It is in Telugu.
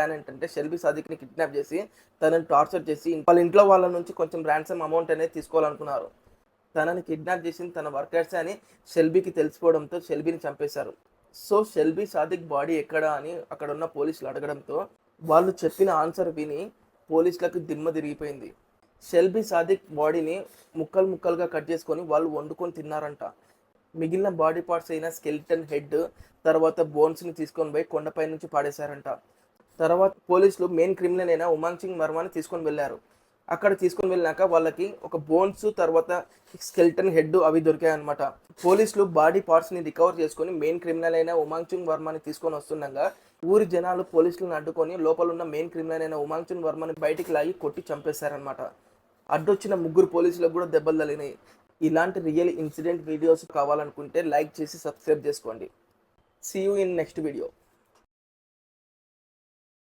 ప్లాన్ ఏంటంటే షెల్బీ సాదిక్ని కిడ్నాప్ చేసి తనని టార్చర్ చేసి వాళ్ళ ఇంట్లో వాళ్ళ నుంచి కొంచెం ర్యాన్సమ్ అమౌంట్ అనేది తీసుకోవాలనుకున్నారు. తనని కిడ్నాప్ చేసింది తన వర్కర్స్ అని షెల్బీకి తెలిసిపోవడంతో షెల్బీని చంపేశారు. సో షెల్బీ సాదిక్ బాడీ ఎక్కడ అని అక్కడ ఉన్న పోలీసులు అడగడంతో వాళ్ళు చెప్పిన ఆన్సర్ విని పోలీసులకు దిమ్మ తిరిగిపోయింది. షెల్బీ సాదిక్ బాడీని ముక్కలు ముక్కలుగా కట్ చేసుకొని వాళ్ళు వండుకొని తిన్నారంట. మిగిలిన బాడీ పార్ట్స్ అయిన స్కెలిటన్ హెడ్ తర్వాత బోన్స్ని తీసుకొని పోయి కొండపై నుంచి పాడేశారంట. తర్వాత పోలీసులు మెయిన్ క్రిమినల్ అయిన ఉమాంగ్ సింగ్ వర్మని తీసుకొని వెళ్ళారు. అక్కడ తీసుకొని వెళ్ళాక వాళ్ళకి ఒక బోన్స్ తర్వాత స్కెలిటన్ హెడ్ అవి దొరికాయి అనమాట. పోలీసులు బాడీ పార్ట్స్ని రికవర్ చేసుకొని మెయిన్ క్రిమినల్ అయిన ఉమాంగ్ సింగ్ వర్మని తీసుకొని వస్తుండగా ఊరి జనాలు పోలీసులను అడ్డుకొని లోపల ఉన్న మెయిన్ క్రిమినల్ అయిన ఉమాంగ్ సింగ్ వర్మని బయటికి లాగి కొట్టి చంపేశారనమాట. అడ్డొచ్చిన 3 పోలీసులకు కూడా దెబ్బలు తగిలినాయి. ఇలాంటి రియల్ ఇన్సిడెంట్ వీడియోస్ కావాలనుకుంటే లైక్ చేసి సబ్స్క్రైబ్ చేసుకోండి. See you in next video.